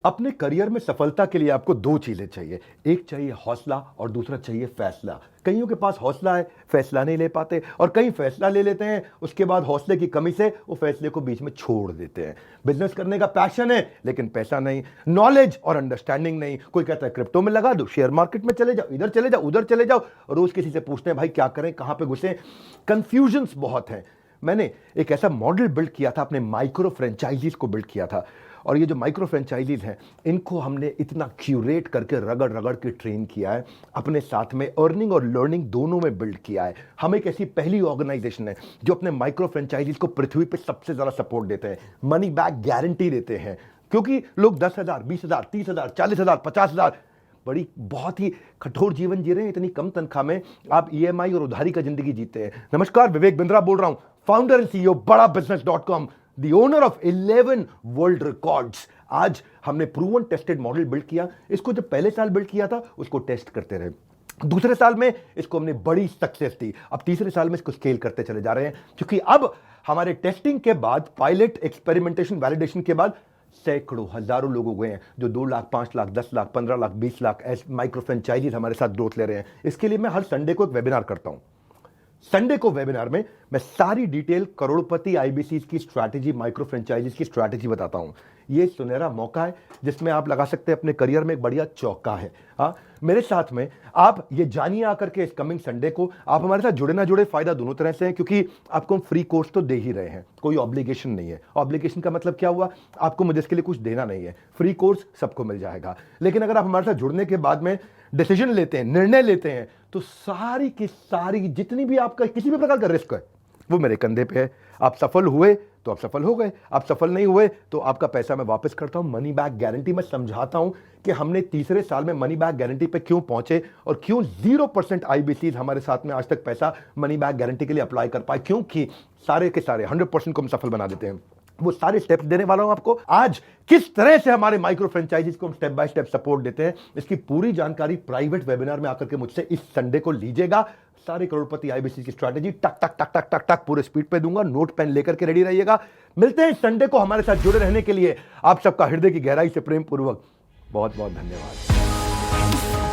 अपने करियर में सफलता के लिए आपको दो चीजें चाहिए। एक चाहिए हौसला और दूसरा चाहिए फैसला। कईयों के पास हौसला है, फैसला नहीं ले पाते, और कई फैसला ले लेते हैं, उसके बाद हौसले की कमी से वो फैसले को बीच में छोड़ देते हैं। बिजनेस करने का पैशन है लेकिन पैसा नहीं, नॉलेज और अंडरस्टैंडिंग नहीं। कोई कहता है क्रिप्टो में लगा दो, शेयर मार्केट में चले जाओ, इधर चले जाओ, उधर चले जाओ, रोज किसी से पूछते हैं भाई क्या करें, कहां पे घुसे। कंफ्यूजन्स बहुत हैं। मैंने एक ऐसा मॉडल बिल्ड किया था, अपने माइक्रो फ्रेंचाइजीज को बिल्ड किया था, और ये जो माइक्रो फ्रेंचाइजीज हैं इनको हमने इतना क्यूरेट करके रगड़ रगड़ के ट्रेन किया है, अपने साथ में अर्निंग और लर्निंग दोनों में बिल्ड किया है। हम एक ऐसी पहली ऑर्गेनाइजेशन है जो अपने माइक्रो फ्रेंचाइजीज को पृथ्वी पे सबसे ज्यादा सपोर्ट देते हैं, मनी बैक गारंटी देते हैं। क्योंकि लोग 10,000, 20,000, 30,000, 40,000, 50,000 बड़ी बहुत ही कठोर जीवन जी रहे हैं, इतनी कम तनख्वाह में आप ईएमआई और उधारी का जिंदगी जीते हैं। नमस्कार, विवेक बिंद्रा बोल रहा हूं, फाउंडर एंड सीईओ बड़ा बिजनेस.com, the owner of 11 world records. आज हमने प्रूवन टेस्टेड मॉडल बिल्ड किया। इसको जब पहले साल बिल्ड किया था उसको टेस्ट करते रहे, दूसरे साल में इसको हमने बड़ी सक्सेस दी, अब तीसरे साल में इसको स्केल करते चले जा रहे हैं। क्योंकि अब हमारे टेस्टिंग के बाद, पायलट, एक्सपेरिमेंटेशन, वैलिडेशन के बाद सैकड़ों, हजारों लोग हो गए हैं जो 2 लाख, 5 लाख, 10 लाख, 15 लाख, 20 लाख ऐसे माइक्रो फ्रेंचाइजीज हमारे साथ ग्रोथ ले रहे हैं। इसके लिए मैं हर संडे को एक वेबिनार करता हूं। संडे को वेबिनार में मैं सारी डिटेल करोड़पति आईबीसी की स्ट्रैटेजी, माइक्रो फ्रेंचाइजीज की स्ट्रैटेजी बताता हूं। ये सुनहरा मौका है जिसमें आप लगा सकते हैं अपने करियर में एक बढ़िया चौका है। हाँ, मेरे साथ में आप ये जानिए आकर के इस कमिंग संडे को। आप हमारे साथ जुड़े ना जुड़े, फायदा दोनों तरह से है, क्योंकि आपको हम फ्री कोर्स तो दे ही रहे हैं, कोई ऑब्लिगेशन नहीं है। ऑब्लिगेशन का मतलब क्या हुआ, आपको मुझे इसके लिए कुछ देना नहीं है, फ्री कोर्स सबको मिल जाएगा। लेकिन अगर आप हमारे साथ जुड़ने के बाद में डिसीजन लेते हैं, निर्णय लेते हैं, तो सारी की सारी जितनी भी आपका किसी भी प्रकार का रिस्क है वो मेरे कंधे पे है। आप सफल हुए तो आप सफल हो गए, आप सफल नहीं हुए तो आपका पैसा मैं वापस करता हूं। मनी बैक गारंटी मैं समझाता हूं कि हमने तीसरे साल में मनी बैक गारंटी पे क्यों पहुंचे और क्यों 0% आईबीसी हमारे साथ में आज तक पैसा मनी बैक गारंटी के लिए अप्लाई कर पाए, क्योंकि सारे के सारे 100% को हम सफल बना देते हैं। वो सारे स्टेप्स देने वाला हूं आपको आज। किस तरह से हमारे माइक्रो फ्रेंचाइजीज को हम स्टेप बाय स्टेप सपोर्ट देते हैं, इसकी पूरी जानकारी प्राइवेट वेबिनार में आकर के मुझसे इस संडे को लीजिएगा। सारे करोड़पति आईबीसी की स्ट्रैटेजी टक टक टक टक टक टक पूरे स्पीड पे दूंगा, नोट पेन लेकर के रेडी रहिएगा। मिलते हैं संडे को। हमारे साथ जुड़े रहने के लिए आप सबका हृदय की गहराई से प्रेम पूर्वक बहुत बहुत धन्यवाद।